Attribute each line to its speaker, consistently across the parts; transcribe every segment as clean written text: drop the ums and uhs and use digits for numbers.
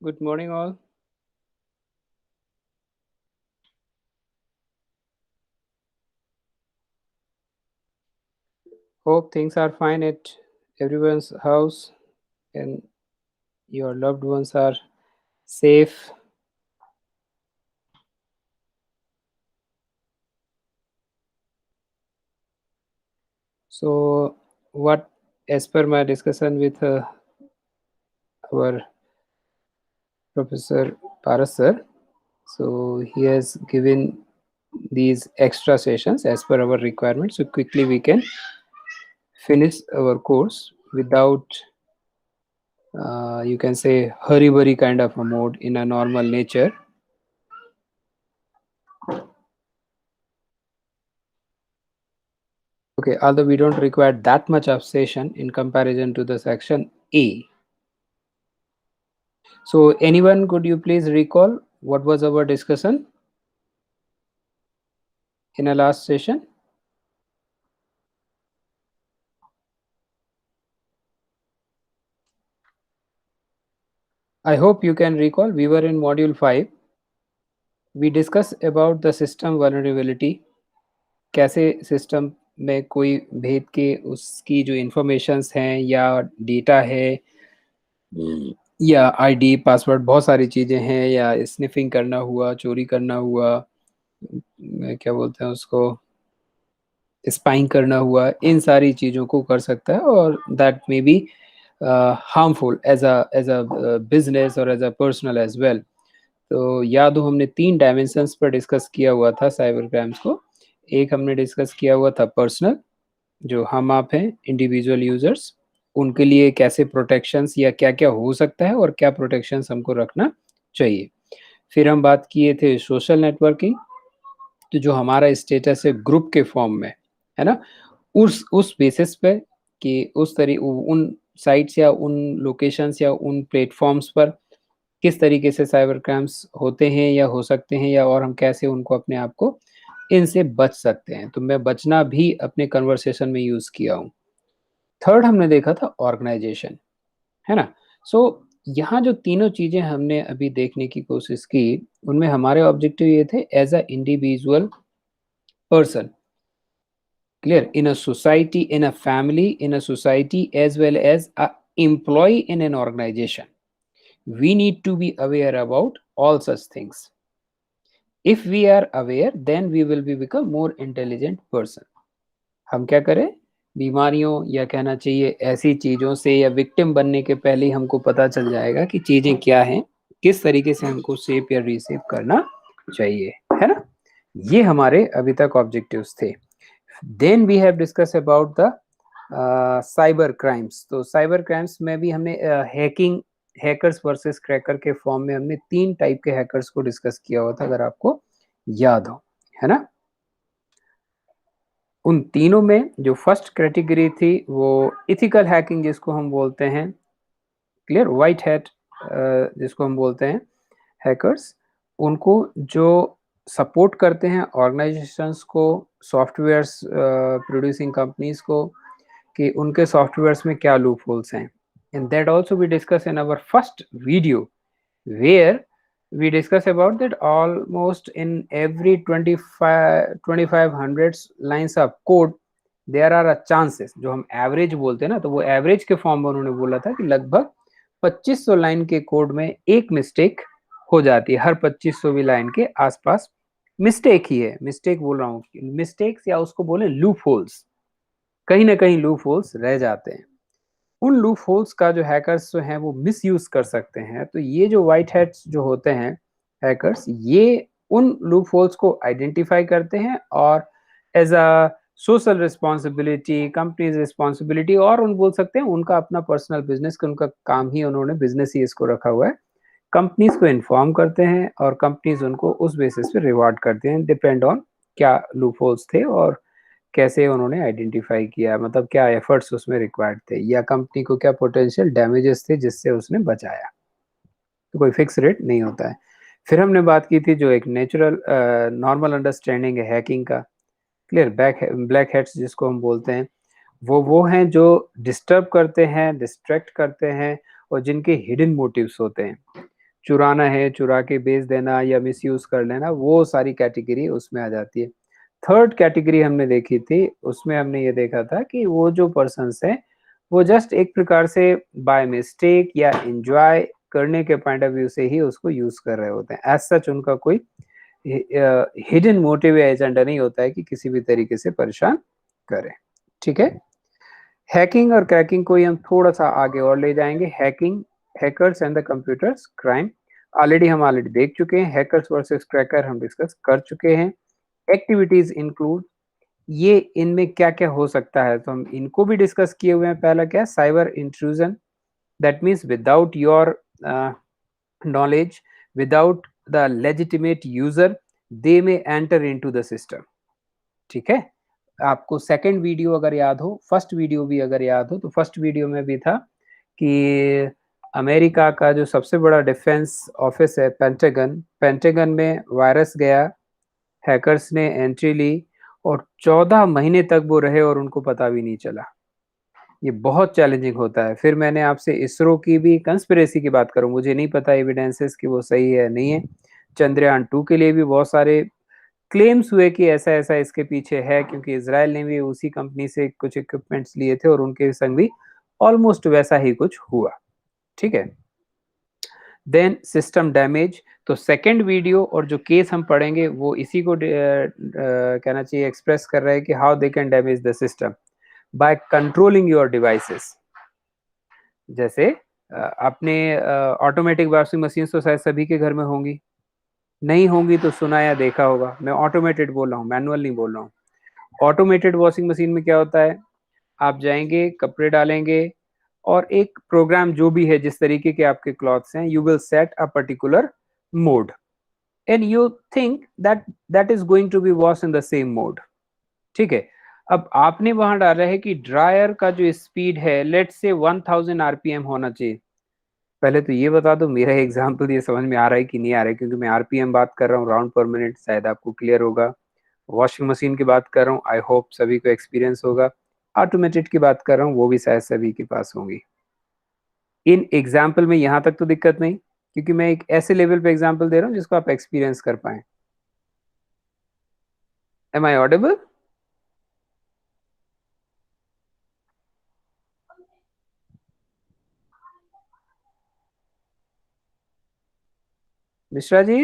Speaker 1: Good morning, all. Hope things are fine at everyone's house and your loved ones are safe. So, what, as per my discussion with our Professor Paras sir, so he has given these extra sessions as per our requirement. So, quickly we can finish our course without you can say hurry burry kind of a mode in a normal nature. Okay, although we don't require that much of session in comparison to the section A. So anyone, could you please recall what was our discussion in a last session? I hope you can recall. We were in module 5. We discussed about the system vulnerability. कैसे system में कोई भेद के उसकी जो informations हैं या data है या आईडी पासवर्ड बहुत सारी चीज़ें हैं या स्निफिंग करना हुआ, चोरी करना हुआ, क्या बोलते हैं उसको, स्पाइंग करना हुआ, इन सारी चीज़ों को कर सकता है और that may be harmful as a business और as a personal as well. तो याद हो हमने 3 डायमेंशंस पर डिस्कस किया हुआ था साइबर क्राइम्स को. एक हमने डिस्कस किया हुआ था पर्सनल, जो हम आप हैं इंडिविजुअल यूजर्स, उनके लिए कैसे प्रोटेक्शंस या क्या-क्या हो सकता है और क्या प्रोटेक्शंस हमको रखना चाहिए. फिर हम बात किए थे सोशल नेटवर्किंग, तो जो हमारा स्टेटस है ग्रुप के फॉर्म में, है ना? उस बेसिस पे कि उस तरी उन साइट्स या उन लोकेशंस या उन प्लेटफ़ॉर्म्स पर किस तरीके से साइबर क्राइम्स होते हैं या हो सकते हैं या और हम कैसे उनको अपने आप को इनसे बच सकते हैं. तो मैं बचना भी अपने कन्वर्सेशन में यूज़ किया हूँ. थर्ड हमने देखा था ऑर्गनाइज़ेशन, है ना? सो यहाँ जो तीनों चीज़ें हमने अभी देखने की कोशिश की, उनमें हमारे ऑब्जेक्टिव ये थे as a individual person, clear, in a society, in a family, in a society, as well as a employee in an organization, we need to be aware about all such things. If we are aware, then we will be become more intelligent person. हम क्या करें, बीमारियों या कहना चाहिए ऐसी चीज़ों से या विक्टिम बनने के पहले ही हमको पता चल जाएगा कि चीज़ें क्या हैं, किस तरीके से हमको सेव या रीसेव करना चाहिए, है ना? ये हमारे अभी तक ऑब्जेक्टिव्स थे. Then we have discuss about the cyber crimes. तो साइबर क्राइम्स में भी हमने हैकिंग, हैकर्स वर्सेस क्रैकर के फॉर्म में हमने 3 टाइप के हैकर्स को डिस्कस किया हुआ था, अगर आपको याद हो, है ना? उन तीनों में जो फर्स्ट कैटेगरी थी वो इथिकल हैकिंग जिसको हम बोलते हैं, क्लियर, व्हाइट हैट जिसको हम बोलते हैं हैकर्स, उनको जो सपोर्ट करते हैं ऑर्गेनाइजेशंस को, सॉफ्टवेयर्स प्रोड्यूसिंग कंपनीज को, कि उनके सॉफ्टवेयर्स में क्या लूप होल्स हैं. And that also we discuss in our first video where we discuss about that almost in every 2500 lines of code there are a chances, जो हम average बोलते हैं ना, तो वो एवरेज के फॉर्म में उन्होंने बोला था कि लगभग 2500 लाइन के कोड में एक मिस्टेक हो जाती है. हर 2500 लाइन के आसपास मिस्टेक ही है. मिस्टेक बोल रहा हूँ, मिस्टेक्स या उसको बोले लूप होल्स, कहीं ना कहीं लूप होल्स रह जाते हैं. उन लूप होल्स का जो हैकर्स जो हैं वो मिसयूज कर सकते हैं. तो ये जो व्हाइट हैट्स जो होते हैं हैकर्स, ये उन लूप होल्स को आइडेंटिफाई करते हैं और as a social responsibility, companies responsibility, और उन बोल सकते हैं उनका अपना पर्सनल बिजनेस, का उनका काम ही, उन्होंने बिजनेस ही इसको रखा हुआ है, कंपनीज को इन्फॉर्म करते हैं और कंपनीज उनको उस बेसिस पे रिवॉर्ड करते हैं, डिपेंड ऑन क्या लूप होल्स थे और कैसे उन्होंने आइडेंटिफाई किया, मतलब क्या एफर्ट्स उसमें रिक्वायर्ड थे या कंपनी को क्या पोटेंशियल डैमेजेस थे जिससे उसने बचाया. तो कोई फिक्स रेट नहीं होता है. फिर हमने बात की थी जो एक नेचुरल नॉर्मल अंडरस्टैंडिंग है हैकिंग का, क्लियर, ब्लैक हेड्स जिसको हम बोलते हैं, वो हैं जो डिस्टर्ब करते हैं, डिस्ट्रैक्ट करते हैं और जिनके हिडन मोटिव्स होते हैं. चुराना है, चुरा के बेच देना या मिसयूज़ कर लेना, वो सारी कैटेगरी उसमें आ जाती है। थर्ड कैटेगरी हमने देखी थी, उसमें हमने ये देखा था कि वो जो पर्सन्स हैं, वो जस्ट एक प्रकार से बाय मिस्टेक या एन्जॉय करने के पॉइंट ऑफ व्यू से ही उसको यूज़ कर रहे होते हैं। एज़ सच उनका कोई हिडन मोटिव या एजेंडा नहीं होता है कि किसी भी तरीके से परेशान करें। ठीक है? हैकिंग और क्रैकिंग को ही हम थोड़ा-सा आगे और ले जाएँगे। Hacking, hackers and the computers crime already देख चुके हैं। हैकर्स वर्सेस क्रैकर हम डिस्कस कर चुके हैं। एक्टिविटीज़ इंक्लूड, ये इनमें क्या-क्या हो सकता है, तो हम इनको भी डिस्कस किए हुए हैं। पहला क्या है, cyber intrusion, that means without your knowledge, without the legitimate user, they may enter into the system। ठीक है? आपको सेकंड वीडियो अगर याद हो, फर्स्ट वीडियो भी अगर याद हो, तो फर्स्ट वीडियो में भी था कि अमेरिका का जो सबसे बड़ा डिफेंस ऑफिस है पेंटागन, पेंटागन में वायरस गया, हैकर्स ने एंट्री ली और 14 महीने तक वो रहे और उनको पता भी नहीं चला। ये बहुत चैलेंजिंग होता है। फिर मैंने आपसे इसरो की भी कंस्पिरेसी की बात करूँ, मुझे नहीं पता एविडेंसेस कि वो सही है नहीं है। चंद्रयान 2 के लिए भी बहुत सारे क्लेम्स हुए कि ऐसा-ऐसा इसके पीछे है, क्योंकि इज़राइल ने भी उसी कंपनी से कुछ इक्विपमेंट्स लिए थे और उनके संग भी ऑलमोस्ट वैसा ही कुछ हुआ। ठीक है? देन सिस्टम डैमेज, तो सेकंड वीडियो और जो केस हम पढ़ेंगे वो इसी को कहना चाहिए, एक्सप्रेस कर रहा है कि how they can damage the system by controlling your devices. जैसे आपने ऑटोमेटिक वॉशिंग मशीन्स तो शायद सभी के घर में होंगी, नहीं होंगी तो सुना या देखा होगा। मैं ऑटोमेटेड बोल रहा हूँ, मैनुअल नहीं बोल रहा हूँ। ऑटोमेटेड वॉशिंग मशीन में क्या होता है, आप जाएँगे, कपड़े डालेंगे और एक प्रोग्राम जो भी है, जिस तरीके के आपके क्लॉथ्स हैं, you will set a particular mode and you think that that is going to be wash in the same mode. ठीक है? अब आपने वहाँ डाला है कि ड्रायर का जो स्पीड है, लेट्स से 1000 आरपीएम होना चाहिए। पहले तो ये बता दो, मेरा एग्ज़ाम्पल ये समझ में आ रहा है कि नहीं आ रहा है, क्योंकि मैं आरपीएम बात कर रहा हूँ, राउंड पर मिनट, शायद आपको क्लियर होगा। वॉशिंग मशीन की बात कर रहा हूँ, आई होप सभी को एक्सपीरियंस होगा। ऑटोमेटेड की बात कर रहा हूँ, वो भी शायद सभी के पास होंगी। इन एग्ज़ाम्पल में यहाँ तक तो दिक्कत नहीं, क्योंकि मैं एक ऐसे लेवल पे एग्ज़ाम्पल दे रहा हूँ जिसको आप एक्सपीरियंस कर पाएँ। Am I audible? Mishra ji?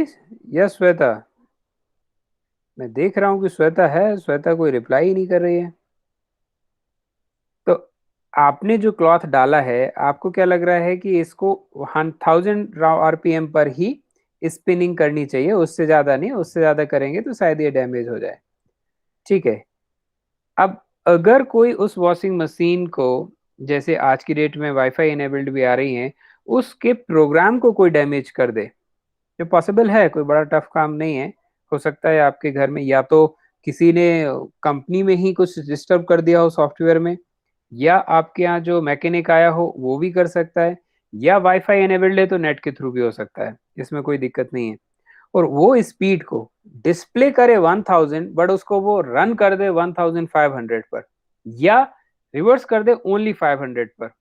Speaker 1: Yes Shweta? मैं देख रहा हूँ कि श्वेता है, श्वेता कोई रिप्लाई ही नहीं कर रही है। तो आपने जो क्लॉथ डाला है, आपको क्या लग रहा है कि इसको 1000 आरपीएम पर ही स्पिनिंग करनी चाहिए, उससे ज़्यादा नहीं, उससे ज़्यादा करेंगे तो शायद ये डैमेज हो जाए। ठीक है? अब अगर कोई उस वॉशिंग मशीन को, जैसे आज की डेट में वाईफाई इनेबल्ड भी आ रही हैं, उसके प्रोग्राम को कोई डैमेज कर दे, जो पॉसिबल है, कोई बड़ा टफ काम नहीं है। हो सकता है आपके घर में या तो किसी ने कंपनी में ही कुछ डिस्टर्ब कर दिया हो सॉफ्टवेयर में, या आपके यहाँ जो मैकेनिक आया हो वो भी कर सकता है, या वाईफाई एनेबल्ड है तो नेट के थ्रू भी हो सकता है, इसमें कोई दिक्कत नहीं है। और वो स्पीड को डिस्प्ले करे 1000, बट उसको वो रन कर दे 1500 पर, या रिवर्स कर दे ओनली 500 पर,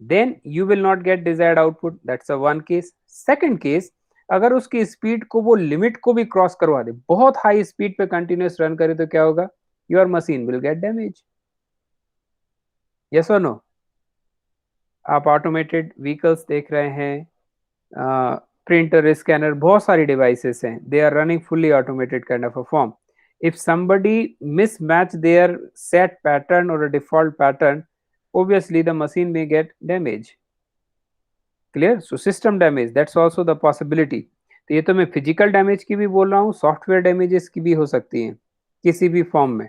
Speaker 1: then you will not get desired output. That's a one case. Second case, अगर उसकी स्पीड को वो लिमिट को भी क्रॉस करवा दे, बहुत हाई स्पीड पे कंटिन्यूस रन करे, तो क्या होगा, your machine will get damage. Yes और नो? आप ऑटोमेटेड व्हीकल्स देख रहे हैं, प्रिंटर, स्कैनर, बहुत सारी डिवाइसेस हैं, they are running fully automated kind of a form. If somebody mismatch their set pattern or a default pattern, obviously the machine may get damage। Clear? So system damage, that's also the possibility. तो ये तो मैं physical damage की भी बोल रहा हूँ, software damages की भी हो सकती हैं, किसी भी फॉर्म में।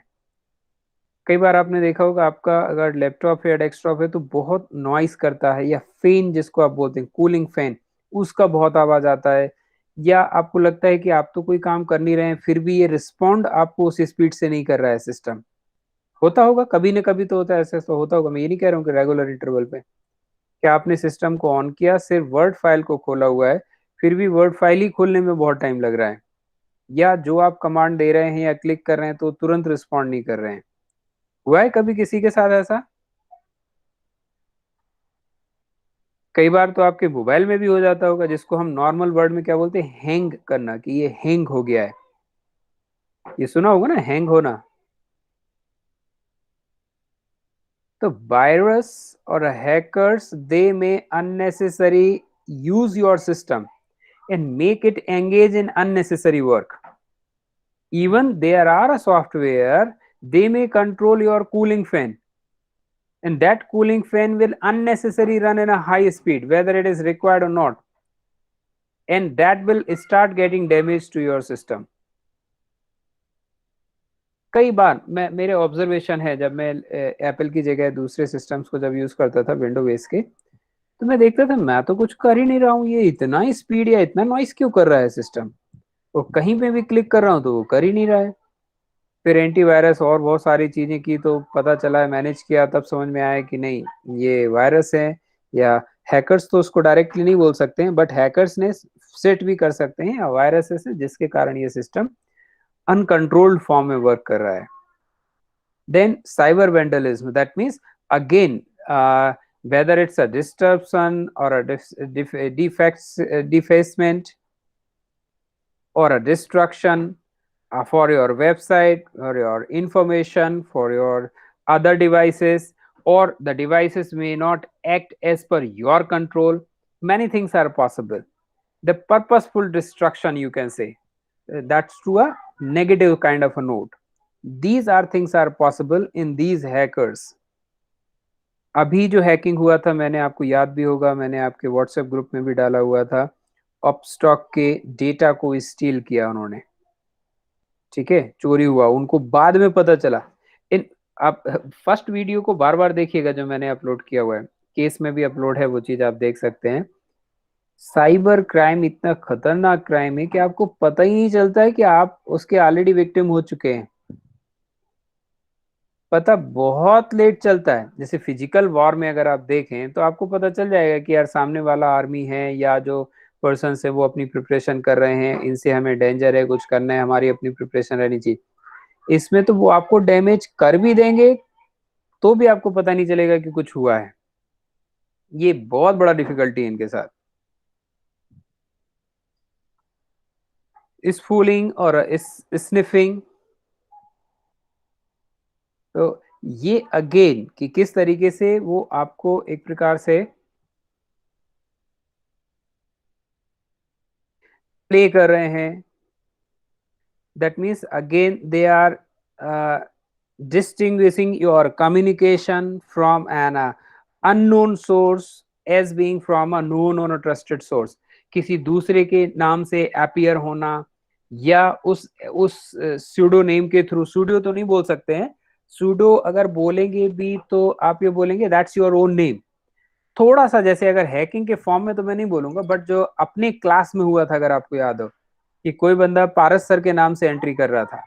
Speaker 1: कई बार आपने देखा होगा, आपका अगर लैपटॉप है या डेस्कटॉप है तो बहुत नॉइस करता है, या फैन जिसको आप बोलते हैं, कूलिंग फैन, उसका बहुत आवाज आता है, या आपको लगता है कि आप तो कोई काम कर नहीं रहे हैं, फिर भी ये रिस्पॉन्ड आपको उस स्पीड से नहीं कर रहा है सिस्टम। होता होगा कभी ना कभी, तो होता है, ऐसा तो होता होगा। मैं ये नहीं कह रहा हूँ कि रेगुलर इंटरवल पे। क्या आपने सिस्टम को ऑन किया, सिर्फ वर्ड फाइल को खोला हुआ है, फिर भी वर्ड फाइल ही खोलने में बहुत टाइम लग रहा है, या जो आप कमांड दे रहे हैं या क्लिक कर रहे हैं तो तुरंत रिस्पॉन्ड नहीं कर रहे हैं। हुआ है कभी किसी के साथ ऐसा? कई बार तो आपके मोबाइल में भी हो जाता होगा, जिसको हम नॉर्मल वर्ड में क्या बोलते हैं, हैंग करना, कि ये हैंग हो गया है। ये सुना होगा ना, हैंग होना। तो वायरस और हैकर्स दे में unnecessary use your system and make it engage in unnecessary work. Even there are a software, they may control your cooling fan, and that cooling fan will unnecessarily run in a high speed whether it is required or not, and that will start getting damage to your system. कई बार मेरे observation है, जब मैं Apple की जगह दूसरे systems को जब यूज करता था विंडो बेस के, तो मैं देखता था मैं तो कुछ कर ही नहीं रहा हूँ, ये इतना स्पीड या इतना नॉइस क्यों कर रहा है सिस्टम, और कहीं पे भी क्लिक कर रहा हूँ तो वो कर ही नहीं रहा है। फिर एंटीवायरस और बहुत सारी चीजें की तो पता चला है, मैनेज किया, तब समझ में आया कि नहीं, ये वायरस है, या हैकर्स तो उसको डायरेक्टली नहीं बोल सकते हैं, बट हैकर्स ने सेट भी कर सकते हैं वायरसेस है, जिसके कारण ये सिस्टम अनकंट्रोल्ड फॉर्म में वर्क कर रहा है। Then cyber vandalism, that means again whether it's a disruption or a defacement or a destruction for your website or your information for your other devices, or the devices may not act as per your control. Many things are possible. The purposeful destruction, you can say, that's to a negative kind of a note. These are things are possible in these hackers. अभी जो hacking हुआ था, मैंने आपको याद भी होगा, मैंने आपके व्हाट्सएप ग्रुप में भी डाला हुआ था, अपस्टॉक के डेटा को स्टील किया उन्होंने, ठीक है, चोरी हुआ, उनको बाद में पता चला। इन आप फर्स्ट वीडियो को बार बार देखिएगा जो मैंने अपलोड किया हुआ है, केस में भी अपलोड है, वो चीज आप देख सकते हैं। साइबर क्राइम इतना खतरनाक क्राइम है कि आपको पता ही नहीं चलता है कि आप उसके ऑलरेडी विक्टिम हो चुके हैं। पता बहुत लेट चलता है। जैसे फिजिकल वॉर में अगर आप देखें तो आपको पता चल जाएगा कि यार सामने वाला आर्मी है या जो पर्सन है वो अपनी प्रिपरेशन कर रहे हैं, इनसे हमें डेंजर है, कुछ करना है, हमारी अपनी प्रिपरेशन रहनी चाहिए। इसमें तो वो आपको डैमेज कर भी देंगे तो भी आपको पता नहीं चलेगा कि कुछ हुआ है। ये बहुत बड़ा डिफिकल्टी है इनके साथ। स्फूलिंग और स्निफिंग, तो ये अगेन कि किस तरीके से वो आपको एक प्रकार से प्ले कर रहे हैं। That means again they are distinguishing your communication from an unknown source as being from a known or a trusted source. किसी दूसरे के नाम से अपीयर होना, या उस सूडो नेम के थ्रू, सूडो तो नहीं बोल सकते हैं, सूडो अगर बोलेंगे भी तो आप ये बोलेंगे दैट्स योर ओन नेम। थोड़ा सा जैसे अगर हैकिंग के फॉर्म में तो मैं नहीं बोलूंगा, बट जो अपने क्लास में हुआ था, अगर आपको याद हो कि कोई बंदा पारस सर के नाम से एंट्री कर रहा था,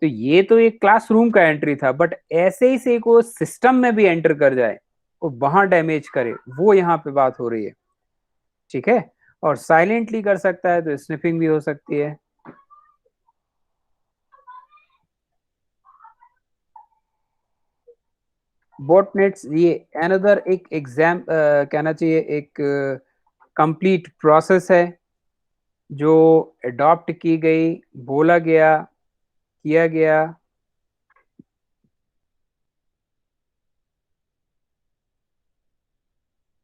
Speaker 1: तो ये तो एक क्लासरूम का एंट्री था, बट ऐसे ही से को सिस्टम में भी एंटर कर जाए और वहां डैमेज करे, वो यहाँ पे बात हो रही है, ठीक है। और साइलेंटली कर सकता है तो स्निफिंग भी हो सकती है। बॉटनेट्स ये अनदर एक एग्जाम कहना चाहिए, एक कंप्लीट प्रोसेस है जो अडॉप्ट की गई, बोला गया, किया गया।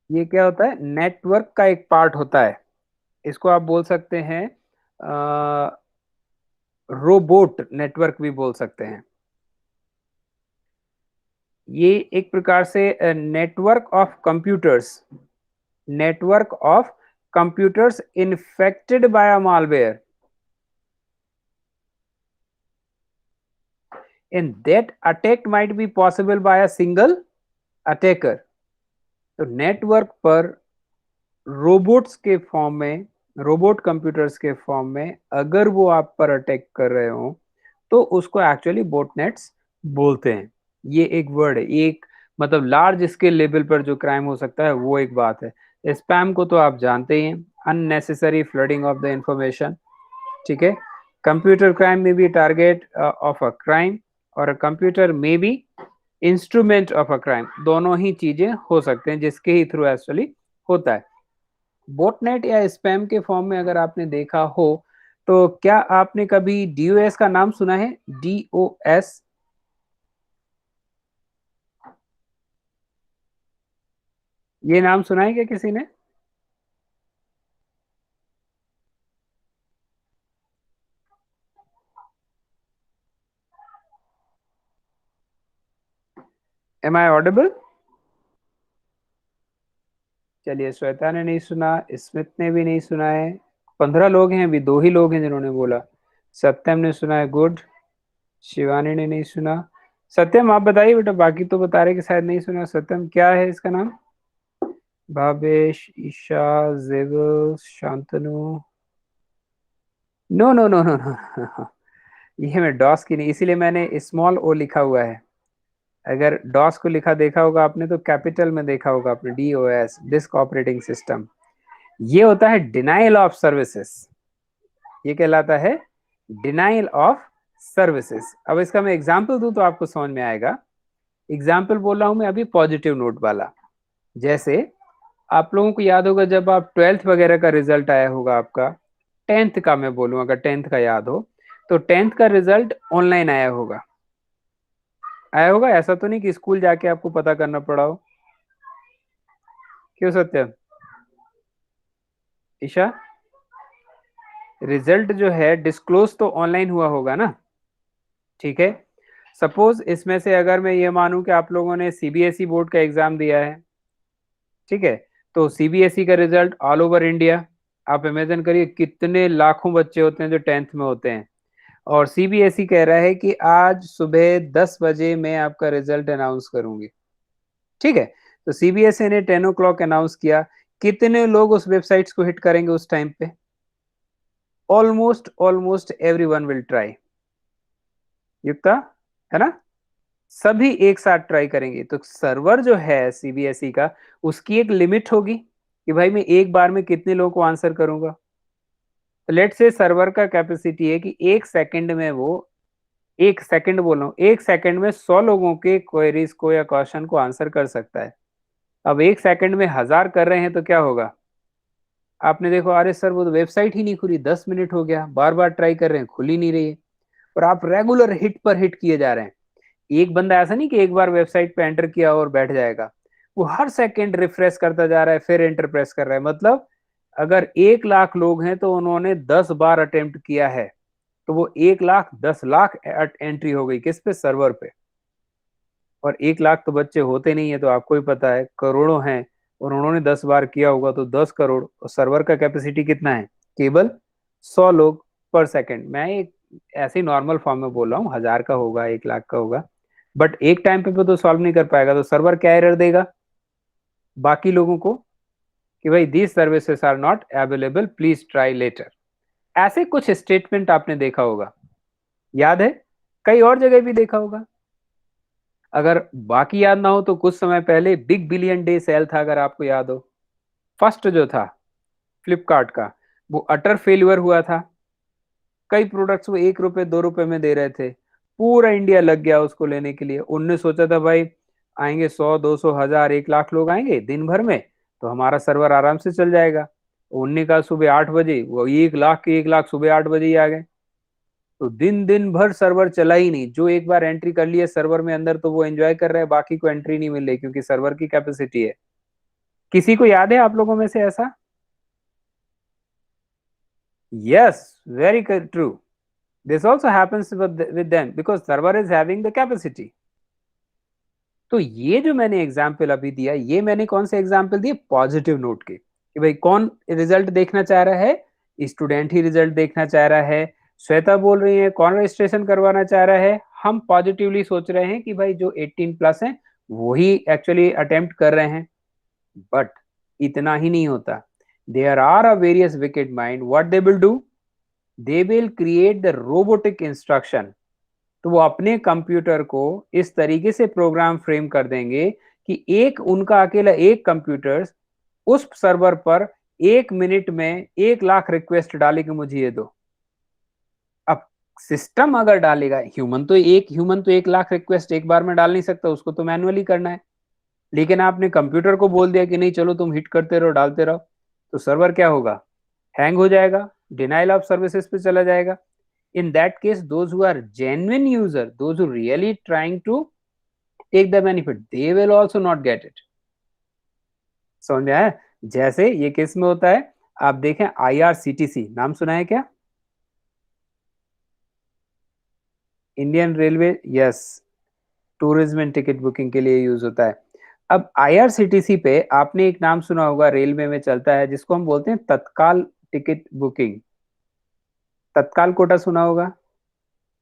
Speaker 1: ये क्या होता है, नेटवर्क का एक पार्ट होता है। इसको आप बोल सकते हैं रोबोट नेटवर्क भी बोल सकते हैं। ये एक प्रकार से network of computers, network of computers infected by a malware, and that attack might be possible by a single attacker. तो नेटवर्क पर रोबोट्स के फॉर्म में, रोबोट कंप्यूटर्स के फॉर्म में अगर वो आप पर अटैक कर रहे हो तो उसको एक्चुअली बोटनेट्स बोलते हैं। ये एक वर्ड है, एक मतलब लार्ज स्केल लेवल पर जो क्राइम हो सकता है वो एक बात है। स्पैम को तो आप जानते ही हैं, unnecessary flooding of the information, ठीक है। कंप्यूटर क्राइम में भी टारगेट ऑफ अ क्राइम, और कंप्यूटर में भी इंस्ट्रूमेंट ऑफ अ क्राइम, दोनों ही चीजें हो सकते हैं जिसके ही थ्रू एक्चुअली होता है। बोटनेट या स्पैम के फॉर्म में अगर आपने देखा हो, तो क्या आपने कभी डीओएस का नाम सुना है? डीओएस, ये नाम सुना है क्या किसी ने? Am I audible? चलिए, श्वेता ने नहीं सुना, स्मिथ ने भी नहीं सुना है। 15 लोग हैं, अभी 2 ही लोग हैं जिन्होंने बोला। सत्यम ने सुना है, गुड। शिवानी ने नहीं सुना। सत्यम आप बताइए बेटा, बाकी तो बता रहे कि शायद नहीं सुना। सत्यम क्या है इसका नाम? भावेश, ईशा, जेबल, Shantanu. No no no no no ये मैं डॉस की नहीं, इसीलिए मैंने स्मॉल ओ लिखा हुआ है। अगर डॉस को लिखा देखा होगा आपने तो कैपिटल में देखा होगा आपने, D O S, disk operating system. ये होता है डिनाइल ऑफ सर्विसेज, ये कहलाता है डिनाइल ऑफ सर्विसेज। अब इसका मैं एग्जांपल दूं तो आपको समझ में आएगा। एग्जाम्पल बोल रहा हूं मैं अभी पॉजिटिव नोट वाला। जैसे आप लोगों को याद होगा जब आप 12th वगैरह का रिजल्ट आया होगा आपका, 10th का मैं बोलूं, अगर 10th का याद हो तो 10th का रिजल्ट ऑनलाइन आया होगा। आया होगा, ऐसा तो नहीं कि स्कूल जाके आपको पता करना पड़ा हो। क्यों सत्य? ईशा, रिजल्ट जो है डिस्क्लोज तो ऑनलाइन हुआ होगा ना? ठीक है। सपोज इसमें से अगर मैं ये मानूं कि आप लोगों ने सीबीएसई बोर्ड का एग्जाम दिया है, ठीक है, तो सीबीएसई का रिजल्ट ऑल ओवर इंडिया, आप इमेजिन करिए कितने लाखों बच्चे होते हैं जो 10th में होते हैं, और सीबीएसई कह रहा है कि आज सुबह 10 बजे मैं आपका रिजल्ट अनाउंस करूंगी। ठीक है, तो सीबीएसई ने 10 o'clock अनाउंस किया। कितने लोग उस वेबसाइट्स को हिट करेंगे उस टाइम पे? Almost almost everyone will try. Yukta, है ना? सभी एक साथ ट्राई करेंगे। तो सर्वर जो है सीबीएसई का, उसकी एक लिमिट होगी कि भाई मैं एक बार में कितने लोगों को आंसर करूंगा। तो लेट से सर्वर का कैपेसिटी है कि एक सेकंड में वो, एक सेकंड बोल रहा हूँ, एक सेकंड में 100 लोगों के क्वेरीज को या क्वेश्चन को आंसर कर सकता है। अब एक सेकंड में 1000 कर रहे हैं तो क्या होगा? आपने देखो, अरे सर वो तो वेबसाइट ही नहीं खुली, 10 मिनट हो गया, बार बार ट्राई कर रहे हैं, खुल ही नहीं रही है। और आप रेगुलर हिट पर हिट किए जा रहे हैं। एक बंदा ऐसा नहीं कि एक बार वेबसाइट पे एंटर किया और बैठ जाएगा, वो हर सेकंड रिफ्रेश करता जा रहा है, फिर एंटर प्रेस कर रहा है। मतलब अगर 1 लाख लोग हैं तो उन्होंने 10 बार अटेम्प्ट किया है, तो वो 1 लाख 10 लाख एंट्री हो गई किस पे? सर्वर पे। और 1 लाख तो बच्चे होते नहीं है, तो आपको ही पता है करोड़ों हैं, और उन्होंने 10 बार किया होगा तो 10 करोड़। और सर्वर का कैपेसिटी कितना है? केवल 100 लोग पर सेकंड। मैं एक ऐसे ही नॉर्मल फॉर्म में बोल रहा हूँ, 1000 का होगा, 1 लाख का होगा, बट एक टाइम पे तो सॉल्व नहीं कर पाएगा। तो सर्वर क्या एरर देगा बाकी लोगों को कि भाई these services are not available, please try later. ऐसे कुछ स्टेटमेंट आपने देखा होगा, याद है? कई और जगह भी देखा होगा। अगर बाकी याद ना हो तो कुछ समय पहले बिग बिलियन डे सेल था, अगर आपको याद हो। फर्स्ट जो था फ्लिपकार्ट का, वो अटर फेल्यूर हुआ था। कई प्रोडक्ट्स वो 1 रुपए 2 रुपए में दे रहे थे, पूरा इंडिया लग गया उसको लेने के लिए। उनने सोचा था भाई आएंगे 100 200 1000 1 लाख लोग आएंगे दिन भर में, तो हमारा सर्वर आराम से चल जाएगा। उनने कहा सुबह 8 बजे, वो 1 लाख के 1 लाख सुबह 8 बजे ही आ गए। तो दिन दिन भर सर्वर चला ही नहीं। जो एक बार एंट्री कर लिए सर्वर में अंदर, तो वो एंजॉय कर रहे हैं, बाकी को एंट्री नहीं मिल रही क्योंकि सर्वर की कैपेसिटी है। किसी को याद है आप लोगों में से ऐसा? Yes, very true. This also happens with them because server is having the capacity. तो ये जो मैंने एग्जाम्पल अभी दिया, ये मैंने कौन से एग्जाम्पल दिए? पॉजिटिव नोट के, कि भाई कौन रिजल्ट देखना चाह रहा है? स्टूडेंट ही रिजल्ट देखना चाह रहा है। श्वेता बोल रही है कौन रजिस्ट्रेशन करवाना चाह रहा है? हम पॉजिटिवली सोच रहे हैं कि भाई जो 18+ हैं वो ही एक्चुअली अटेम्प्ट कर रहे हैं। बट इतना ही नहीं होता। There are a various wicked mind, what they will do, they will create the robotic instruction. तो वो अपने कंप्यूटर को इस तरीके से प्रोग्राम फ्रेम कर देंगे कि एक उनका अकेला एक कंप्यूटर उस सर्वर पर 1 मिनट में 1 लाख रिक्वेस्ट डाले कि मुझे ये दो। अब सिस्टम अगर डालेगा, ह्यूमन तो 1 लाख रिक्वेस्ट एक बार में डाल नहीं सकता, उसको तो मैनुअली करना है। लेकिन आपने कंप्यूटर को बोल दिया कि नहीं चलो तुम हिट करते रहो, डालते रहो, तो सर्वर क्या होगा, हैंग हो जाएगा, डिनाइल ऑफ सर्विसेज पे चला जाएगा. In that case, those who are genuine user, those who really trying to take the benefit, they will also not get it. समझ में आया? जैसे ये किस में होता है, आप देखें IRCTC नाम सुना है क्या? Indian railway, yes, tourism and ticket booking के लिए यूज होता है. अब IRCTC पे आपने एक नाम सुना होगा, रेलवे में चलता है, जिसको हम बोलते हैं तत्काल टिकट बुकिंग. तत्काल कोटा सुना होगा.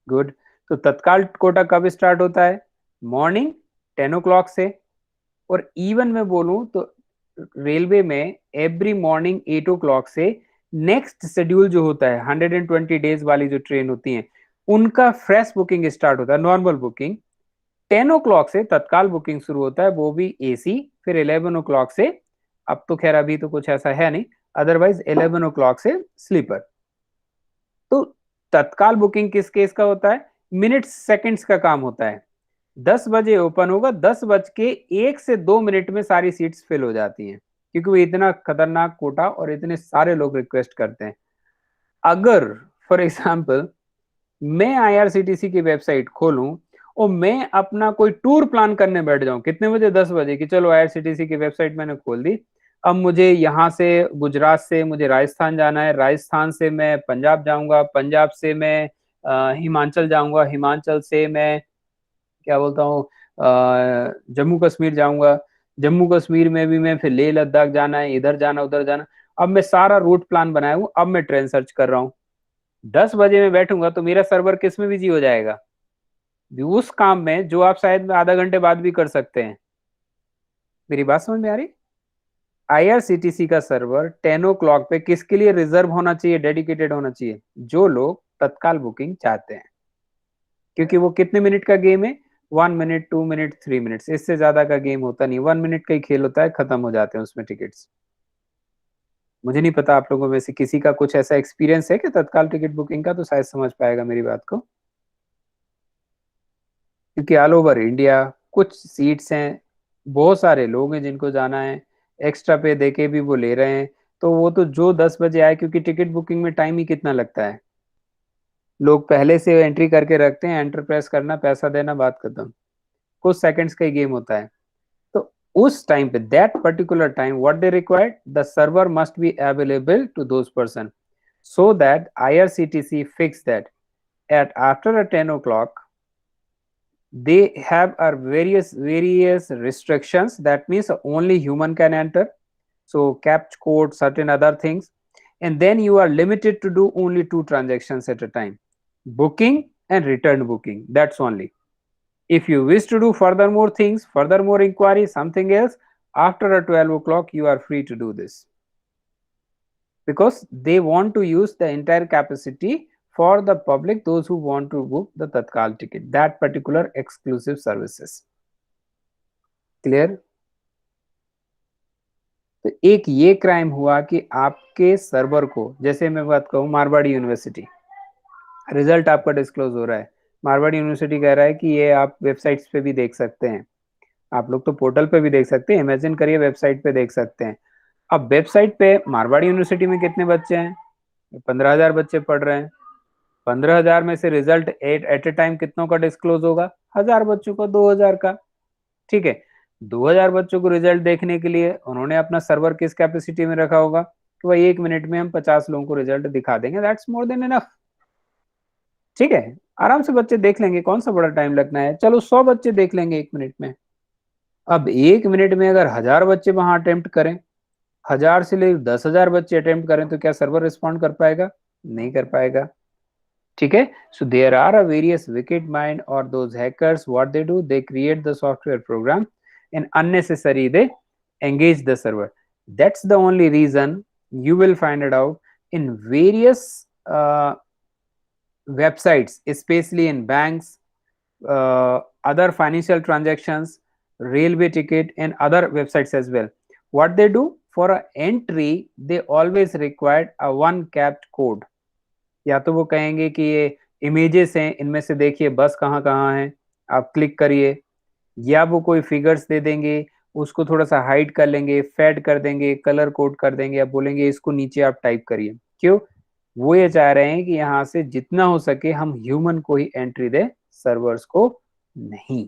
Speaker 1: गुड. तो तत्काल कोटा कब स्टार्ट होता है? मॉर्निंग 10 o'clock से. और इवन मैं बोलूं तो रेलवे में एवरी मॉर्निंग 8 o'clock से नेक्स्ट शेड्यूल जो होता है 120 डेज वाली जो ट्रेन होती है, उनका फ्रेश बुकिंग स्टार्ट होता है, नॉर्मल बुकिंग. 10 o'clock से तत्काल बुकिंग शुरू होता है, वो भी AC. फिर 11 o'clock से, अब तो खैर अभी तो कुछ ऐसा है नहीं, अदरवाइज 11 o'clock से स्लीपर. तो तत्काल बुकिंग किस केस का होता है? मिनट सेकंड्स का काम होता है. 10 बजे ओपन होगा, 10 बज के 1 से 2 मिनट में सारी सीट्स फिल हो जाती हैं, क्योंकि वो इतना खतरनाक कोटा और इतने सारे लोग रिक्वेस्ट करते हैं. अगर फॉर एग्जाम्पल मैं IRCTC की वेबसाइट खोलूं और मैं अपना कोई टूर प्लान करने बैठ जाऊं कितने बजे, 10 बजे, कि चलो IRCTC की वेबसाइट मैंने खोल दी, अब मुझे यहाँ से गुजरात से मुझे राजस्थान जाना है, राजस्थान से मैं पंजाब जाऊंगा, पंजाब से मैं हिमाचल जाऊंगा, हिमाचल से मैं क्या बोलता हूँ जम्मू कश्मीर जाऊंगा, जम्मू कश्मीर में भी मैं फिर लेह लद्दाख जाना है, इधर जाना उधर जाना. अब मैं सारा रूट प्लान बनाया हूँ, अब मैं ट्रेन सर्च कर रहा हूँ. 10 बजे में बैठूंगा तो मेरा सर्वर किस में बिजी हो जाएगा? उस काम में जो आप शायद आधा घंटे बाद भी कर सकते हैं. मेरी बात समझ में आ रही? IRCTC का सर्वर 10 o'clock पे किसके लिए रिजर्व होना चाहिए, डेडिकेटेड होना चाहिए? जो लोग तत्काल बुकिंग चाहते हैं. क्योंकि वो कितने मिनट का गेम है? 1 मिनट, 2 मिनट, 3 मिनट, इससे ज्यादा का गेम होता नहीं. 1 मिनट का ही खेल होता है, खत्म हो जाते हैं उसमें टिकट्स. मुझे नहीं पता आप लोगों में से किसी का कुछ ऐसा एक्सपीरियंस है कि तत्काल टिकट बुकिंग का, तो शायद समझ पाएगा मेरी बात को. क्योंकि ऑल ओवर इंडिया कुछ सीट्स हैं, बहुत सारे लोग हैं जिनको जाना है, एक्स्ट्रा पे देके भी वो ले रहे हैं. तो वो तो जो 10 बजे आए, क्योंकि टिकट बुकिंग में टाइम ही कितना लगता है, लोग पहले से एंट्री करके रखते हैं, एंटर प्रेस करना, पैसा देना, बात खत्म. कुछ सेकंड्स का ही गेम होता है. तो उस टाइम पे, that particular time, what they required, the server must be available to those person, so that IRCTC fixed that at after a 10 o'clock they have a various restrictions. That means only human can enter, so capt code, certain other things, and then you are limited to do only 2 transactions at a time, booking and return booking, that's only. If you wish to do furthermore things, furthermore inquiry, something else, after a 12 o'clock you are free to do this, because they want to use the entire capacity for the public, those who want to book the Tatkal ticket, that particular exclusive services. Clear? तो एक ये crime हुआ कि आपके server को, जैसे मैं बात कहूँ मारवाड़ी यूनिवर्सिटी, रिजल्ट आपका डिस्क्लोज हो रहा है, मारवाड़ी यूनिवर्सिटी कह रहा है कि ये आप वेबसाइट्स पे भी देख सकते हैं, आप लोग तो पोर्टल पे भी देख सकते हैं, इमेजिन करिए वेबसाइट पे देख सकते हैं. अब वेबसाइट पे मारवाड़ी यूनिवर्सिटी में कितने बच्चे हैं? 15,000 बच्चे पढ़ रहे हैं. 15,000 में से रिजल्ट एट ए टाइम कितनों का डिस्क्लोज होगा? 1,000 बच्चों का, 2,000 का. ठीक है, 2,000 बच्चों को रिजल्ट देखने के लिए उन्होंने अपना सर्वर किस कैपेसिटी में रखा होगा कि भाई 1 मिनट में हम 50 लोगों को रिजल्ट दिखा देंगे, दैट्स मोर देन इनफ. ठीक है, आराम से बच्चे देख लेंगे, कौन सा बड़ा टाइम लगना है, चलो 100 बच्चे देख लेंगे 1 मिनट में. अब 1 मिनट में अगर 1,000 बच्चे वहां अटेम्प्ट करें, 1,000 से ले 10,000 बच्चे अटेम्प्ट करें, तो क्या सर्वर रिस्पॉन्ड कर पाएगा? नहीं कर पाएगा. ठीक है. So there are a various wicked mind और those hackers, what they do, they create the software program and unnecessary they engage the server. That's the only reason you will find it out in various websites, especially in banks, other financial transactions, railway ticket and other websites as well. What they do, for a entry they always required a one capped code. या तो वो कहेंगे कि ये images हैं, इनमें से देखिए बस कहाँ कहाँ है, आप क्लिक करिए, या वो कोई फिगर्स दे देंगे, उसको थोड़ा सा हाइड कर लेंगे, फेड कर देंगे, कलर कोड कर देंगे, या बोलेंगे इसको नीचे आप टाइप करिए। क्यों? वो ये चाह रहे हैं कि यहाँ से जितना हो सके हम ह्यूमन को ही एंट्री दे, सर्वर्स को नहीं।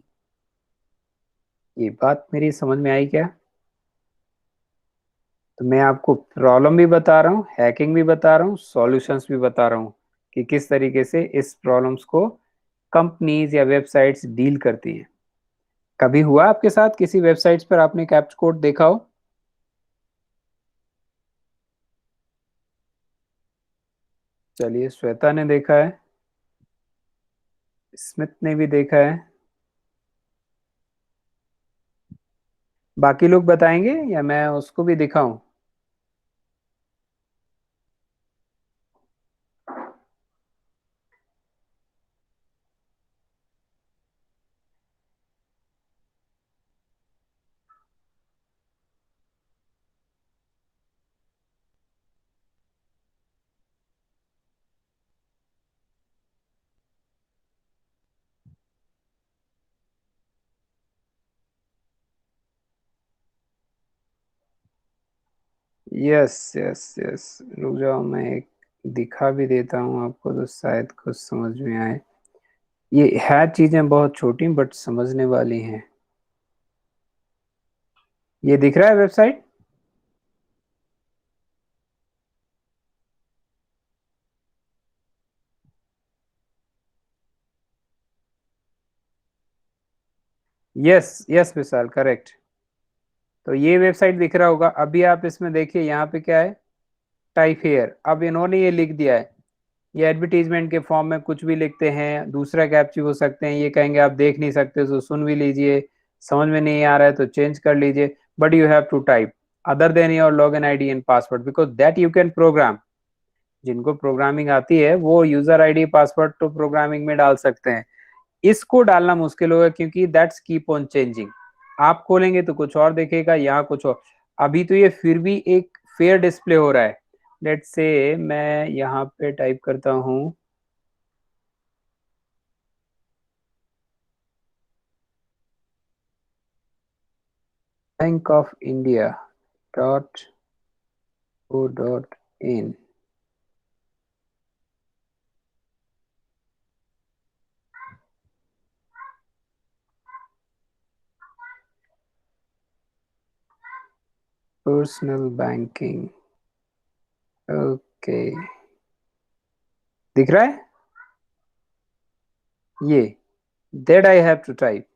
Speaker 1: ये बात मेरी समझ में आई क्या? तो मैं आपको प्रॉब्लम भी बता रहा हूँ, हैकिंग भी बता रहा हूँ, सॉल्यूशंस भी बता रहा हूँ कि किस तरीके से इस प्रॉब्लम्स को कंपनीज या वेबसाइट्स डील करती हैं। कभी हुआ आपके साथ किसी वेबसाइट्स पर आपने कैप्च कोड देखा हो? चलिए, श्वेता ने देखा है, स्मिथ ने भी देखा है, बाकी लोग बताएंगे या मैं उसको भी दिखाऊं? यस यस यस, रुक जाओ, मैं एक दिखा भी देता हूँ आपको तो शायद कुछ समझ में आए। ये है चीजें बहुत छोटी बट समझने वाली हैं। ये दिख रहा है वेबसाइट? यस यस विशाल, करेक्ट। तो ये वेबसाइट दिख रहा होगा। अभी आप इसमें देखिए, यहाँ पे क्या है, टाइप हेयर। अब इन्होंने ये लिख दिया है, ये एडवर्टीजमेंट के फॉर्म में कुछ भी लिखते हैं, दूसरा कैप्ची हो सकते हैं, ये कहेंगे आप देख नहीं सकते तो सुन भी लीजिए, समझ में नहीं आ रहा है तो चेंज कर लीजिए, but you have to type other than your log in ID and password because that you can program. जिनको प्रोग्रामिंग आती है वो यूजर आईडी पासवर्ड तो प्रोग्रामिंग में डाल सकते हैं, इसको डालना मुश्किल होगा क्योंकि दैट्स कीप ऑन चेंजिंग। आप खोलेंगे तो कुछ और देखेगा, यहाँ कुछ और। अभी तो ये फिर भी एक फेयर डिस्प्ले हो रहा है। लेट्स से मैं यहाँ पे टाइप करता हूँ Bank of India dot O dot in. Personal banking, okay, दिख रहा है ये, that I have to type.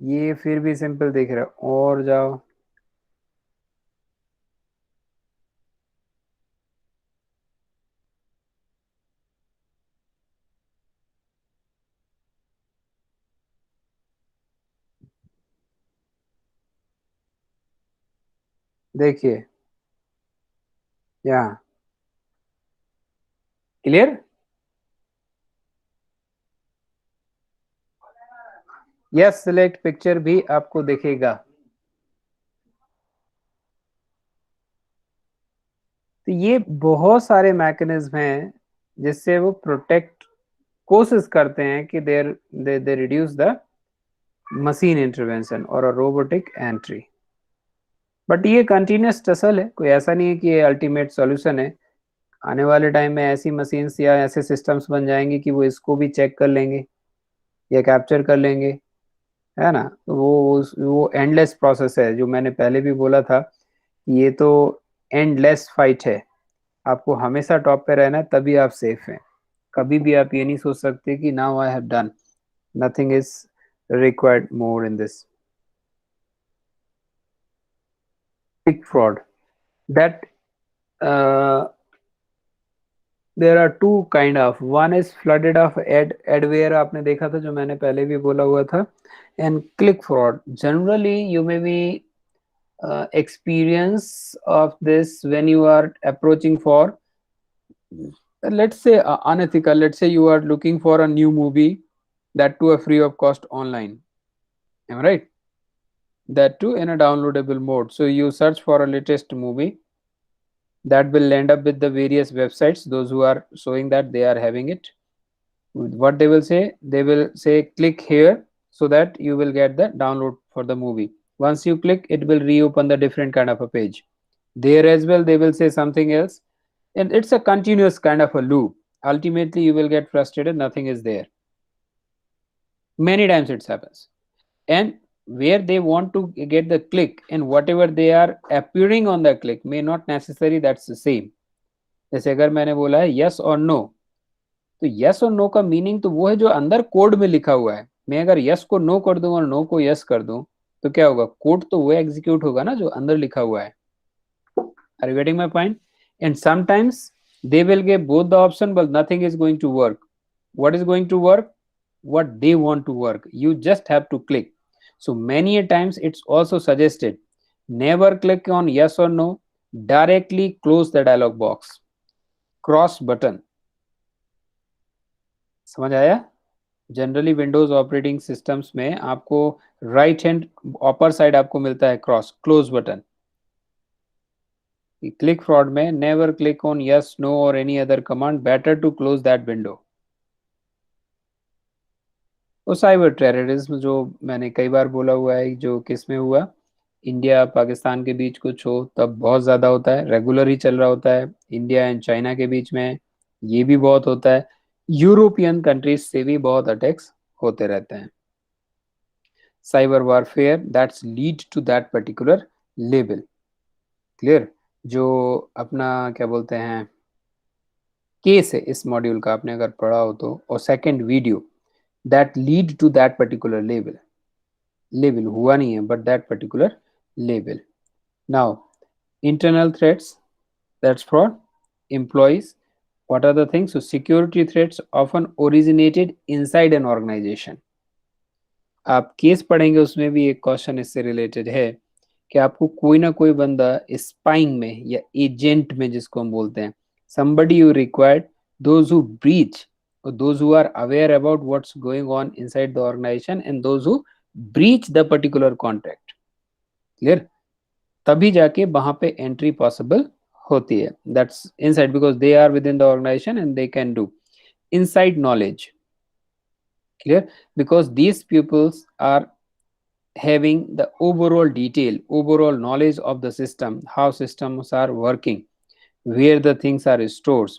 Speaker 1: ये फिर भी सिंपल दिख रहा है, और जाओ। देखिए यहाँ, क्लियर। यस, सिलेक्ट पिक्चर भी आपको दिखेगा। तो ये बहुत सारे मैकेनिज्म हैं जिससे वो प्रोटेक्ट कोशिश करते हैं कि they reduce the machine intervention और अ रोबोटिक एंट्री। बट ये कंटिन्यूस टसल है, कोई ऐसा नहीं है कि ये अल्टीमेट सॉल्यूशन है। आने वाले टाइम में ऐसी मशीन्स या ऐसे सिस्टम्स बन जाएंगे कि वो इसको भी चेक कर लेंगे या कैप्चर कर लेंगे, है ना। तो वो एंडलेस प्रोसेस है, जो मैंने पहले भी बोला था, ये तो एंडलेस फाइट है। आपको हमेशा टॉप पे रहना है, तभी आप सेफ हैं। कभी भी आप ये नहीं सोच सकते कि now I have done, nothing is required more in this. Big fraud, that there are two kind of, one is flooded of adware, आपने देखा था जो मैंने पहले भी बोला हुआ था, and click fraud. Generally you may be experience of this when you are approaching for, let's say, unethical. Let's say you are looking for a new movie, that too a free of cost online, am I right? That too in a downloadable mode. So you search for a latest movie, that will end up with the various websites, those who are showing that they are having it. What they will say, they will say click here, so that you will get the download for the movie. Once you click, it will reopen the different kind of a page. There as well, they will say something else, and it's a continuous kind of a loop. Ultimately, you will get frustrated, nothing is there. Many times it happens. And where they want to get the click, and whatever they are appearing on the click may not necessarily that's the same. जैसे अगर मैंने बोला है yes or no, तो yes और no का meaning तो वो है जो अंदर कोड में लिखा हुआ है. मैं अगर yes को no कर दूं और no को yes कर दूं, तो क्या होगा? कोड तो वो एग्जीक्यूट होगा ना जो अंदर लिखा हुआ है. Are you getting my point? And sometimes they will give both the option, but nothing is going to work. What is going to work? What they want to work. You just have to click. So many a times it's also suggested, never click on yes or no, directly close the dialog box. Cross button. समझ आया? Generally Windows operating systems में आपको right hand upper side आपको मिलता है cross close button. Click fraud में never click on yes no और any other command, better to close that window. और साइबर टेररिज्म जो मैंने कई बार बोला हुआ है, जो किस में हुआ, इंडिया पाकिस्तान के बीच कुछ हो तब बहुत ज़्यादा होता है, रेगुलर ही चल रहा होता है. इंडिया एंड चाइना के बीच में ये भी बहुत होता है. यूरोपियन कंट्रीज से भी बहुत अटैक्स होते रहते हैं. Cyber warfare that's lead to that particular level. Clear? जो अपना क्या बोलते हैं केस है इस मॉड्यूल का, आपने अगर पढ़ा हो तो, और second video, that lead to that particular level. Level हुआ नहीं है but that particular level. Now internal threats, that's for employees. What are the things? So security threats often originated inside an organization. आप case पढ़ेंगे उसमें भी एक question इससे related है कि आपको कोई ना कोई बंदा स्पाइंग में या एजेंट में, जिसको हम बोलते हैं, somebody you required, those who breach or those who are aware about what's going on inside the organization and those who breach the particular contract. Clear? तभी जाके वहां पे एंट्री पॉसिबल होती है. That's inside because they are within the organization and they can do inside knowledge. Clear? Because these pupils are having the overall detail, overall knowledge of the system, how systems are working, where the things are stored.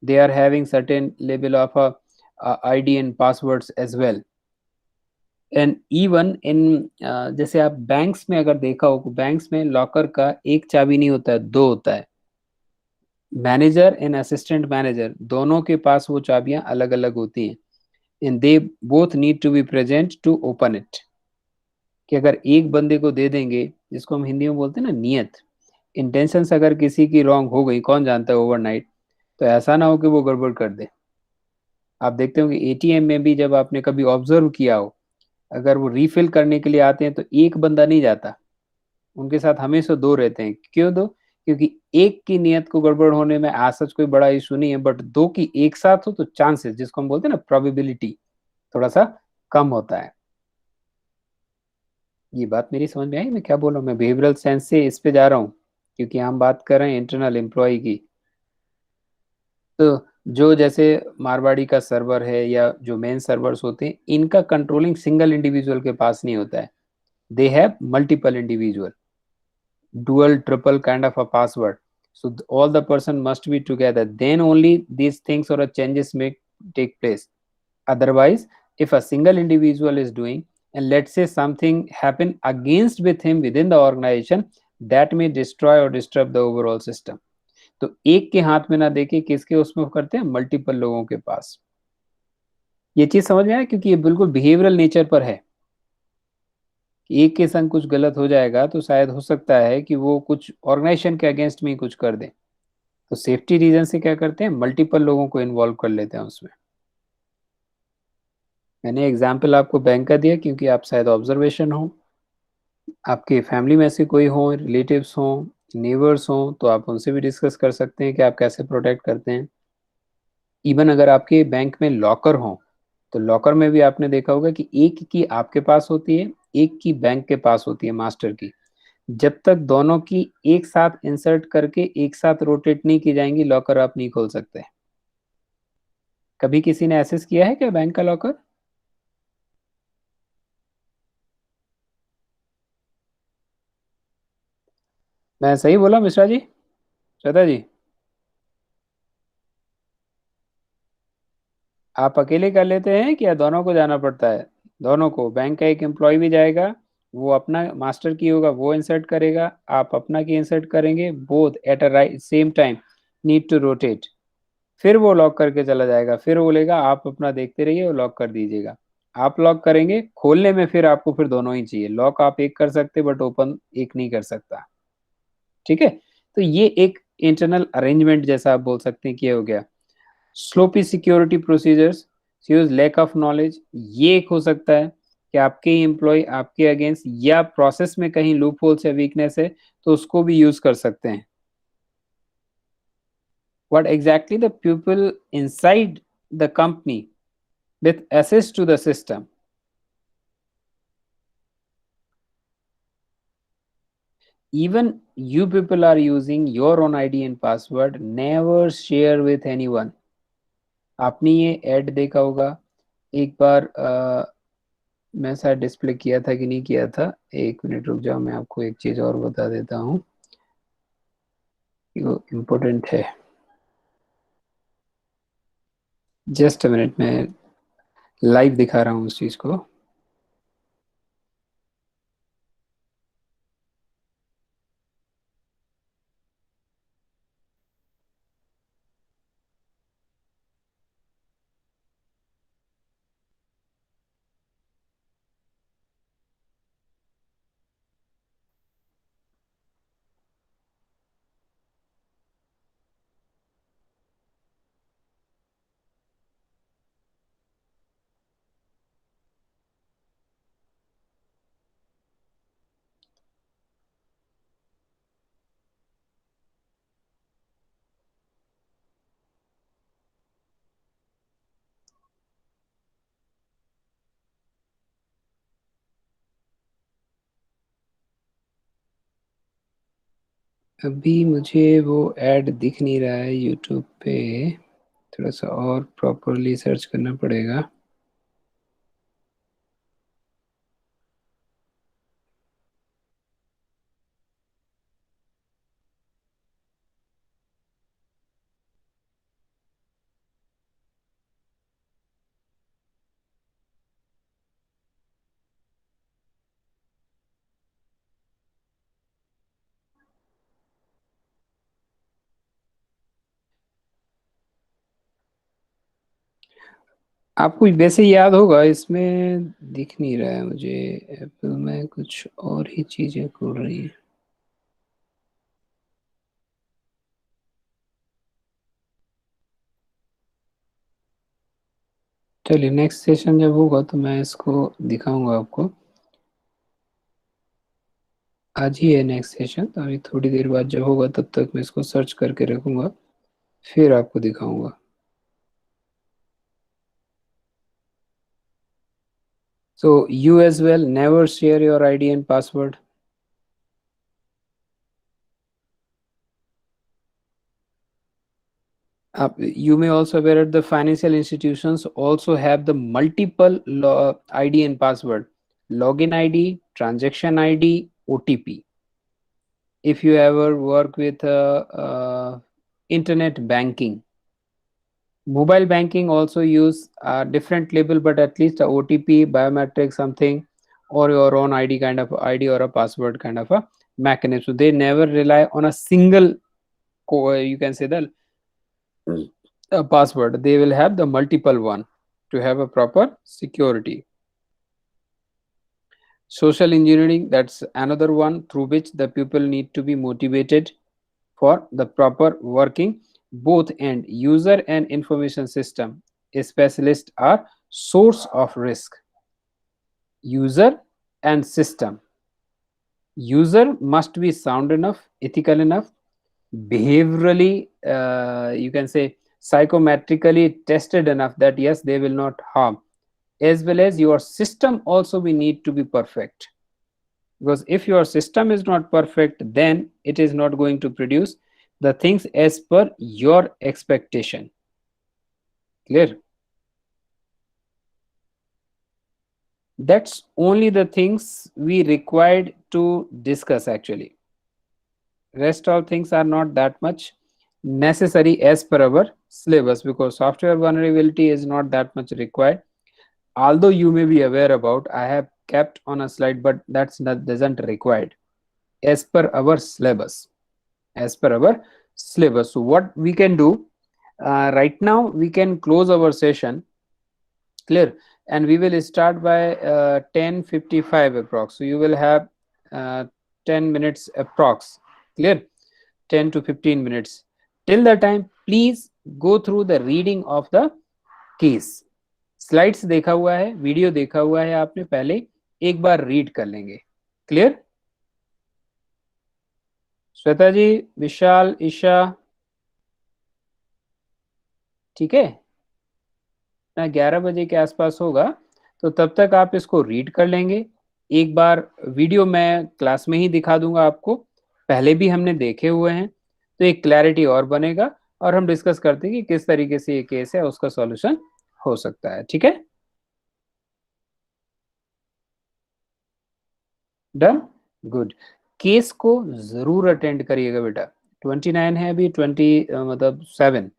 Speaker 1: They are having certain level of ID and passwords as well. And even in जैसे आप banks में अगर देखा हो, banks में locker का एक चाबी नहीं होता है, दो होता है. मैनेजर एंड असिस्टेंट मैनेजर दोनों के पास वो चाबियां अलग अलग होती हैं, and they both need to be present to open it. कि अगर एक बंदे को दे देंगे, जिसको हम हिंदी में बोलते हैं ना नियत, इंटेंशंस अगर किसी की रॉन्ग हो गई, कौन जानता है ओवरनाइट, तो ऐसा ना हो कि वो गड़बड़ कर दे. आप देखते हो कि एटीएम में भी जब आपने कभी ऑब्जर्व किया हो, अगर वो रीफिल करने के लिए आते हैं तो एक बंदा नहीं जाता, उनके साथ हमेशा दो रहते हैं. क्यों दो? क्योंकि एक की नियत को गड़बड़ होने में आज सच कोई बड़ा इशू नहीं है, बट दो की एक साथ हो तो चांसेस, जिसको हम बोलते हैं ना प्रोबेबिलिटी, थोड़ा सा कम होता है. ये बात मेरी समझ में आई? मैं क्या बोल रहा हूँ? मैं बिहेवियरल साइंस से इस पे जा रहा हूँ क्योंकि हम बात कर रहे हैं इंटरनल एम्प्लॉय की. तो जो जैसे मारवाड़ी का सर्वर है या जो मेन सर्वर्स होते हैं, इनका कंट्रोलिंग सिंगल इंडिविजुअल के पास नहीं होता है. They have multiple individual, dual, triple kind of a password. So all the person must be together. Then only these things or changes may take place. Otherwise, if a single individual is doing, and let's say something happen against with him within the organization, that may destroy or disturb the overall system. तो एक के हाथ में ना देके किसके उसमें करते हैं, मल्टीपल लोगों के पास. ये चीज समझ में आया? क्योंकि ये बिल्कुल बिहेवियरल नेचर पर है. एक के संग कुछ गलत हो जाएगा तो शायद हो सकता है कि वो कुछ ऑर्गेनाइजेशन के अगेंस्ट में ही कुछ कर दे. तो सेफ्टी रीजन से क्या करते हैं, मल्टीपल लोगों को इन्वॉल्व कर लेते हैं उसमें. मैंने एग्जाम्पल आपको बैंक का दिया क्योंकि आप शायद ऑब्जर्वेशन हो, आपके फैमिली में से कोई हो, रिलेटिव्स हो, नेबर्स हो, तो आप उनसे भी डिस्कस कर सकते हैं कि आप कैसे प्रोटेक्ट करते हैं. इवन अगर आपके बैंक में लॉकर हो, तो लॉकर में भी आपने देखा होगा कि एक की आपके पास होती है, एक की बैंक के पास होती है, मास्टर की. जब तक दोनों की एक साथ इंसर्ट करके एक साथ रोटेट नहीं की जाएंगी, लॉकर आप नहीं खोल सकते. कभी किसी ने एक्सेस किया है क्या बैंक का लॉकर? मैं सही बोला मिश्रा जी, श्वेता जी? आप अकेले कर लेते हैं कि या दोनों को जाना पड़ता है? दोनों को, बैंक का एक एम्प्लॉय भी जाएगा, वो अपना मास्टर की होगा वो इंसर्ट करेगा, आप अपना की इंसर्ट करेंगे, both at a right same time need to rotate. फिर वो लॉक करके चला जाएगा, फिर वो बोलेगा आप अपना देखते रहिए और लॉक कर दीजिएगा। आप लॉक करेंगे, खोलने में फिर आपको फिर दोनों ही चाहिए। लॉक आप एक कर सकते बट ओपन एक नहीं कर सकता। ठीक है, तो ये एक इंटरनल अरेंजमेंट जैसा आप बोल सकते हैं कि ये हो गया। Sloppy security procedures, use lack of knowledge, ये एक हो सकता है कि आपके ही एम्प्लॉय आपके अगेंस्ट या प्रोसेस में कहीं लूप होल्स या वीकनेस है तो उसको भी यूज कर सकते हैं। what exactly the people inside the company with access to the system. Even you people are using your own ID and password, never share with anyone. आपने ये ऐड देखा होगा एक बार, मैं शायद डिस्प्ले किया था कि नहीं किया था। एक मिनट रुक जाओ, मैं आपको एक चीज और बता देता हूँ, वो इम्पोर्टेंट है। जस्ट अ मिनट, मैं लाइव दिखा रहा हूँ उस चीज को। अभी मुझे वो ऐड दिख नहीं रहा है यूट्यूब पे, थोड़ा सा और प्रॉपरली सर्च करना पड़ेगा। आपको वैसे याद होगा, इसमें दिख नहीं रहा है मुझे। एप्पल में कुछ और ही चीजें खुल रही हैं। चलिए नेक्स्ट सेशन जब होगा तो मैं इसको दिखाऊंगा आपको। आज ही है नेक्स्ट सेशन, तो अभी थोड़ी देर बाद जब होगा तब तक मैं इसको सर्च करके रखूंगा, फिर आपको दिखाऊंगा। So you as well, never share your ID and password. You may also aware that the financial institutions also have the multiple ID and password, login ID, transaction ID, OTP. If you ever work with internet banking, mobile banking also use a different label, but at least a OTP, biometric something, or your own ID kind of ID or a password kind of a mechanism. So they never rely on a single, you can say the password. They will have the multiple one to have a proper security. Social engineering, that's another one through which the people need to be motivated for the proper working. Both end user and information system specialists are source of risk. User and system. User must be sound enough, ethical enough, behaviorally, you can say psychometrically tested enough that yes, they will not harm. As well as your system also we need to be perfect, because if your system is not perfect, then it is not going to produce the things as per your expectation. Clear? That's only the things we required to discuss actually. rest all things are not that much necessary as per our syllabus, because software vulnerability is not that much required. Although you may be aware about, I have kept on a slide, but that's not doesn't required as per our syllabus. As per our syllabus. So what we can do right now, we can close our session, clear, and we will start by 10:55 approx. So you will have 10 minutes approx, clear, 10 to 15 minutes. Till the time, please go through the reading of the case. Slides देखा हुआ है, video देखा हुआ है आपने पहले, एक बार read कर लेंगे, क्लियर। श्वेता जी, विशाल, ईशा, ठीक है ना, 11 बजे के आसपास होगा, तो तब तक आप इसको रीड कर लेंगे। एक बार वीडियो मैं क्लास में ही दिखा दूंगा आपको, पहले भी हमने देखे हुए हैं, तो एक क्लैरिटी और बनेगा, और हम डिस्कस करते हैं कि किस तरीके से ये केस है उसका सॉल्यूशन हो सकता है, ठीक है। Done, good. केस को जरूर अटेंड करिएगा बेटा। 29 है अभी, 20 मतलब 7,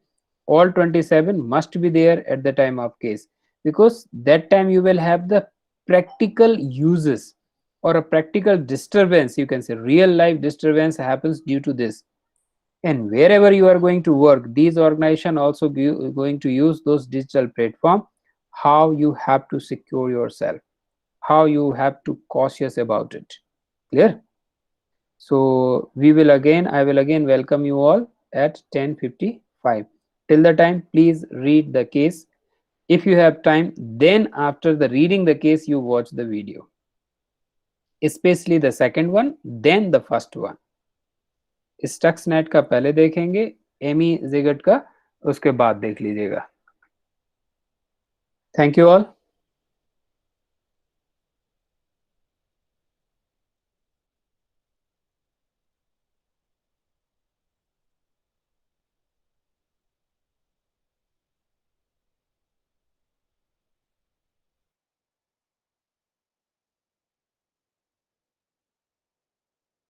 Speaker 1: all 27 must be there at the time of case, because that time you will have the practical uses, or a practical disturbance, you can say real life disturbance happens due to this. And wherever you are going to work, these organization also going to use those digital platform. How you have to secure yourself, how you have to cautious about it, clear. So I will again welcome you all at 10:55. Till the time, please read the case. If you have time, then after the reading the case, you watch the video, especially the second one, then the first one. Stuxnet का पहले देखेंगे, Amy जिगट का उसके बाद देख लीजिएगा। Thank you all.